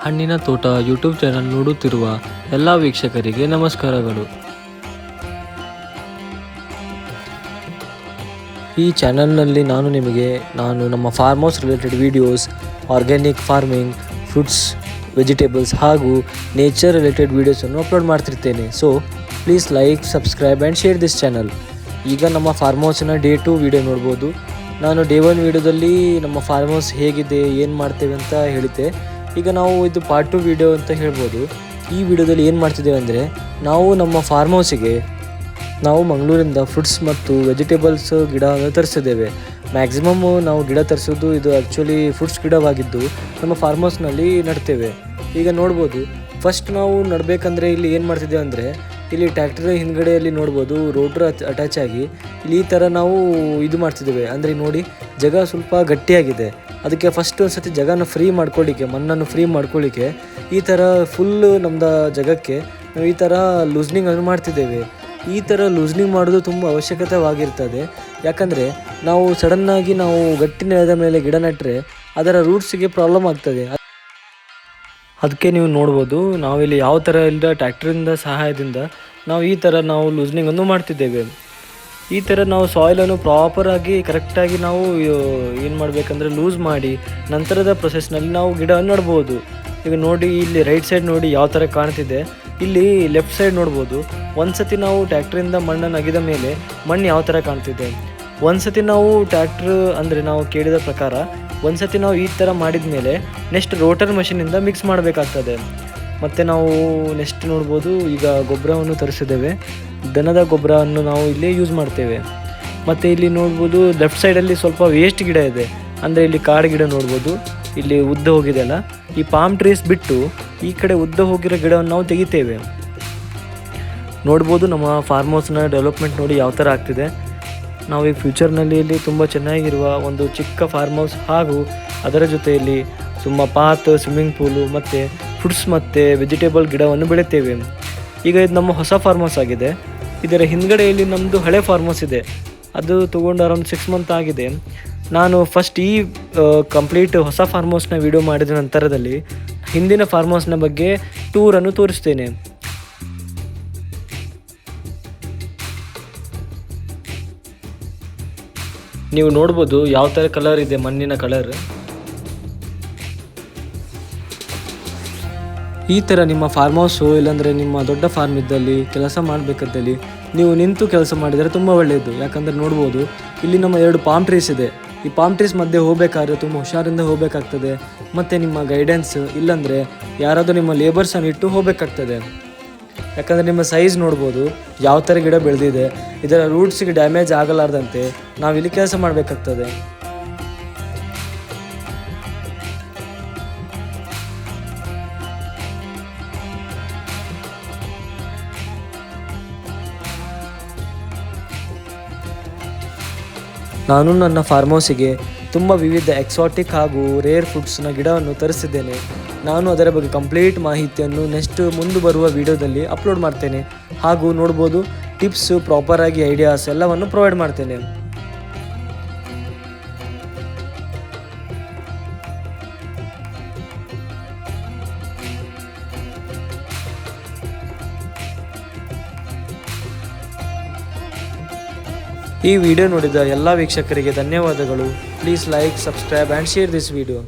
ಹಣ್ಣಿನ ತೋಟ YouTube channel ನೋಡುತ್ತಿರುವ ಎಲ್ಲ ವೀಕ್ಷಕರಿಗೆ ನಮಸ್ಕಾರಗಳು. ಈ ಚಾನಲ್ನಲ್ಲಿ ನಾನು ನಮ್ಮ farm house related videos, organic farming, fruits, vegetables ಹಾಗೂ ನೇಚರ್ ರಿಲೇಟೆಡ್ ವೀಡಿಯೋಸನ್ನು ಅಪ್ಲೋಡ್ ಮಾಡ್ತಿರ್ತೇನೆ. So please like, subscribe and share this channel. ಈಗ ನಮ್ಮ ಫಾರ್ಮ್ ಹೌಸಿನ ಡೇ 2 ವಿಡಿಯೋ ನೋಡ್ಬೋದು. ನಾನು ಡೇ 1 ವಿಡಿಯೋದಲ್ಲಿ ನಮ್ಮ ಫಾರ್ಮ್ ಹೌಸ್ ಹೇಗಿದೆ, ಏನು ಮಾಡ್ತೇವೆ ಅಂತ ಹೇಳಿದ್ದೆ. ಈಗ ನಾವು ಇದು ಪಾರ್ಟ್ 2 ವಿಡಿಯೋ ಅಂತ ಹೇಳ್ಬೋದು. ಈ ವಿಡಿಯೋದಲ್ಲಿ ಏನು ಮಾಡ್ತಿದ್ದೇವೆ ಅಂದರೆ, ನಾವು ನಮ್ಮ ಫಾರ್ಮ್ ಹೌಸಿಗೆ ಮಂಗಳೂರಿಂದ ಫ್ರೂಟ್ಸ್ ಮತ್ತು ವೆಜಿಟೇಬಲ್ಸ್ ಗಿಡವನ್ನು ತರಿಸಿದ್ದೇವೆ. ಮ್ಯಾಕ್ಸಿಮಮ್ ನಾವು ಗಿಡ ತರಿಸೋದು ಇದು ಆ್ಯಕ್ಚುಲಿ ಫ್ರೂಟ್ಸ್ ಗಿಡವಾಗಿದ್ದು ನಮ್ಮ ಫಾರ್ಮ್ ಹೌಸ್ನಲ್ಲಿ ನಡ್ತೇವೆ. ಈಗ ನೋಡ್ಬೋದು, ಫಸ್ಟ್ ನಾವು ನಡಬೇಕಂದ್ರೆ ಇಲ್ಲಿ ಏನು ಮಾಡ್ತಿದ್ದೇವೆ ಅಂದರೆ, ಇಲ್ಲಿ ಟ್ಯಾಕ್ಟರ್ ಹಿಂದ್ಗಡೆಯಲ್ಲಿ ನೋಡ್ಬೋದು ರೋಟ್ರ್ ಅಟ್ಯಾಚ್ ಆಗಿ ಇಲ್ಲಿ ಈ ಥರ ನಾವು ಇದು ಮಾಡ್ತಿದ್ದೇವೆ. ಅಂದರೆ ನೋಡಿ, ಜಾಗ ಸ್ವಲ್ಪ ಗಟ್ಟಿಯಾಗಿದೆ. ಅದಕ್ಕೆ ಫಸ್ಟ್ ಒಂದು ಸತಿ ಜಾಗನ ಫ್ರೀ ಮಾಡ್ಕೊಳ್ಳಿಕ್ಕೆ, ಮಣ್ಣನ್ನು ಫ್ರೀ ಮಾಡ್ಕೊಳ್ಳಿಕ್ಕೆ ಈ ಥರ ಫುಲ್ಲು ನಮ್ಮದು ಜಾಗಕ್ಕೆ ನಾವು ಈ ಥರ ಲೂಸ್ನಿಂಗನ್ನು ಮಾಡ್ತಿದ್ದೇವೆ. ಈ ಥರ ಲೂಸ್ನಿಂಗ್ ಮಾಡೋದು ತುಂಬ ಅವಶ್ಯಕತೆವಾಗಿರ್ತದೆ. ಯಾಕಂದರೆ ನಾವು ಸಡನ್ನಾಗಿ ನಾವು ಗಟ್ಟಿ ನೆಲದ ಮೇಲೆ ಗಿಡ ನೆಟ್ಟರೆ ಅದರ ರೂಟ್ಸಿಗೆ ಪ್ರಾಬ್ಲಮ್ ಆಗ್ತದೆ. ಅದಕ್ಕೆ ನೀವು ನೋಡ್ಬೋದು, ನಾವಿಲ್ಲಿ ಯಾವ ಥರ ಇಲ್ಲ ಟ್ಯಾಕ್ಟ್ರಿಂದ ಸಹಾಯದಿಂದ ನಾವು ಈ ಥರ ನಾವು ಲೂಸ್ನಿಂಗನ್ನು ಮಾಡ್ತಿದ್ದೇವೆ. ಈ ಥರ ನಾವು ಸಾಯಿಲನ್ನು ಪ್ರಾಪರಾಗಿ ಕರೆಕ್ಟಾಗಿ ನಾವು ಏನು ಮಾಡಬೇಕಂದ್ರೆ ಲೂಸ್ ಮಾಡಿ ನಂತರದ ಪ್ರೊಸೆಸ್ನಲ್ಲಿ ನಾವು ಗಿಡವನ್ನು ನೆಡ್ಬೋದು. ಈಗ ನೋಡಿ, ಇಲ್ಲಿ ರೈಟ್ ಸೈಡ್ ನೋಡಿ ಯಾವ ಥರ ಕಾಣ್ತಿದೆ. ಇಲ್ಲಿ ಲೆಫ್ಟ್ ಸೈಡ್ ನೋಡ್ಬೋದು, ಒಂದು ಸತಿ ನಾವು ಟ್ಯಾಕ್ಟ್ರಿಂದ ಮಣ್ಣನ್ನು ಅಗಿದ ಮೇಲೆ ಮಣ್ಣು ಯಾವ ಥರ ಕಾಣ್ತಿದೆ. ಒಂದು ಸತಿ ನಾವು ಅಂದರೆ ನಾವು ಕೇಳಿದ ಪ್ರಕಾರ ಒಂದು ಸತಿ ನಾವು ಈ ಥರ ಮಾಡಿದ ಮೇಲೆ ನೆಕ್ಸ್ಟ್ ರೋಟರ್ ಮಷಿನಿಂದ ಮಿಕ್ಸ್ ಮಾಡಬೇಕಾಗ್ತದೆ. ಮತ್ತು ನಾವು ನೆಕ್ಸ್ಟ್ ನೋಡ್ಬೋದು, ಈಗ ಗೊಬ್ಬರವನ್ನು ತರಿಸಿದ್ದೇವೆ. ದನದ ಗೊಬ್ಬರವನ್ನು ನಾವು ಇಲ್ಲಿ ಯೂಸ್ ಮಾಡ್ತೇವೆ. ಮತ್ತು ಇಲ್ಲಿ ನೋಡ್ಬೋದು ಲೆಫ್ಟ್ ಸೈಡಲ್ಲಿ ಸ್ವಲ್ಪ ವೇಸ್ಟ್ ಗಿಡ ಇದೆ. ಅಂದರೆ ಇಲ್ಲಿ ಕಾಡು ಗಿಡ ನೋಡ್ಬೋದು, ಇಲ್ಲಿ ಉದ್ದ ಹೋಗಿದೆ ಅಲ್ಲ, ಈ ಪಾಮ್ ಟ್ರೀಸ್ ಬಿಟ್ಟು ಈ ಕಡೆ ಉದ್ದ ಹೋಗಿರೋ ಗಿಡವನ್ನು ನಾವು ತೆಗಿತೇವೆ. ನೋಡ್ಬೋದು ನಮ್ಮ ಫಾರ್ಮ್ ಹೌಸ್ನ ಡೆವಲಪ್ಮೆಂಟ್ ನೋಡಿ ಯಾವ ಥರ ಆಗ್ತಿದೆ. ನಾವು ಈ ಫ್ಯೂಚರ್ನಲ್ಲಿ ಇಲ್ಲಿ ತುಂಬ ಚೆನ್ನಾಗಿರುವ ಒಂದು ಚಿಕ್ಕ ಫಾರ್ಮ್ ಹೌಸ್ ಹಾಗೂ ಅದರ ಜೊತೆಯಲ್ಲಿ ಪಾತ್, ಸ್ವಿಮ್ಮಿಂಗ್ ಪೂಲು ಮತ್ತು ಫ್ರೂಟ್ಸ್ ಮತ್ತು ವೆಜಿಟೇಬಲ್ ಗಿಡವನ್ನು ಬೆಳಿತೇವೆ. ಈಗ ಇದು ನಮ್ಮ ಹೊಸ ಫಾರ್ಮ್ ಹೌಸ್ ಆಗಿದೆ. ಇದರ ಹಿಂದ್ಗಡೆಯಲ್ಲಿ ನಮ್ಮದು ಹಳೆ ಫಾರ್ಮ್ ಹೌಸ್ ಇದೆ. ಅದು ತೊಗೊಂಡು ಅರೌಂಡ್ 6 ಮಂತ್ ಆಗಿದೆ. ನಾನು ಫಸ್ಟ್ ಈ ಕಂಪ್ಲೀಟ್ ಹೊಸ ಫಾರ್ಮ್ ಹೌಸ್ನ ವಿಡಿಯೋ ಮಾಡಿದ ನಂತರದಲ್ಲಿ ಹಿಂದಿನ ಫಾರ್ಮ್ ಹೌಸ್ನ ಬಗ್ಗೆ ಟೂರನ್ನು ತೋರಿಸ್ತೇನೆ. ನೀವು ನೋಡ್ಬೋದು ಯಾವ ಥರ ಕಲರ್ ಇದೆ, ಮಣ್ಣಿನ ಕಲರ್. ಈ ಥರ ನಿಮ್ಮ ಫಾರ್ಮ್ ಹೌಸು ಇಲ್ಲಾಂದರೆ ನಿಮ್ಮ ದೊಡ್ಡ ಫಾರ್ಮ್ ಇದ್ದಲ್ಲಿ ಕೆಲಸ ಮಾಡಬೇಕಾದಲ್ಲಿ ನೀವು ನಿಂತು ಕೆಲಸ ಮಾಡಿದರೆ ತುಂಬ ಒಳ್ಳೆಯದು. ಯಾಕಂದರೆ ನೋಡ್ಬೋದು, ಇಲ್ಲಿ ನಮ್ಮ 2 ಪಾಮ್ ಟ್ರೀಸ್ ಇದೆ. ಈ ಪಾಮ್ ಟ್ರೀಸ್ ಮಧ್ಯೆ ಹೋಗಬೇಕಾದ್ರೆ ತುಂಬ ಹುಷಾರಿಂದ ಹೋಗಬೇಕಾಗ್ತದೆ. ಮತ್ತು ನಿಮ್ಮ ಗೈಡೆನ್ಸ್ ಇಲ್ಲಾಂದರೆ ಯಾರಾದರೂ ನಿಮ್ಮ ಲೇಬರ್ಸನ್ನು ಇಟ್ಟು ಹೋಗಬೇಕಾಗ್ತದೆ. ಯಾಕಂದರೆ ನಿಮ್ಮ ಸೈಜ್ ನೋಡ್ಬೋದು ಯಾವ ಥರ ಗಿಡ ಬೆಳೆದಿದೆ. ಇದರ ರೂಟ್ಸಿಗೆ ಡ್ಯಾಮೇಜ್ ಆಗಲಾರ್ದಂತೆ ನಾವಿಲ್ಲಿ ಕೆಲಸ ಮಾಡಬೇಕಾಗ್ತದೆ. ನಾನು ನನ್ನ ಫಾರ್ಮ್ ಹೌಸಿಗೆ ತುಂಬ ವಿವಿಧ ಎಕ್ಸಾಟಿಕ್ ಹಾಗೂ ರೇರ್ ಫುಡ್ಸ್ನ ಗಿಡವನ್ನು ತರಿಸಿದ್ದೇನೆ. ನಾನು ಅದರ ಬಗ್ಗೆ ಕಂಪ್ಲೀಟ್ ಮಾಹಿತಿಯನ್ನು ನೆಕ್ಸ್ಟ್ ಮುಂದೆ ಬರುವ ವಿಡಿಯೋದಲ್ಲಿ ಅಪ್ಲೋಡ್ ಮಾಡ್ತೇನೆ. ಹಾಗೂ ನೋಡ್ಬೋದು, ಟಿಪ್ಸು, ಪ್ರಾಪರಾಗಿ ಐಡಿಯಾಸ್ ಎಲ್ಲವನ್ನು ಪ್ರೊವೈಡ್ ಮಾಡ್ತೇನೆ. ಈ ವಿಡಿಯೋ ನೋಡಿದ ಎಲ್ಲ ವೀಕ್ಷಕರಿಗೆ ಧನ್ಯವಾದಗಳು. Please like, subscribe and share this video.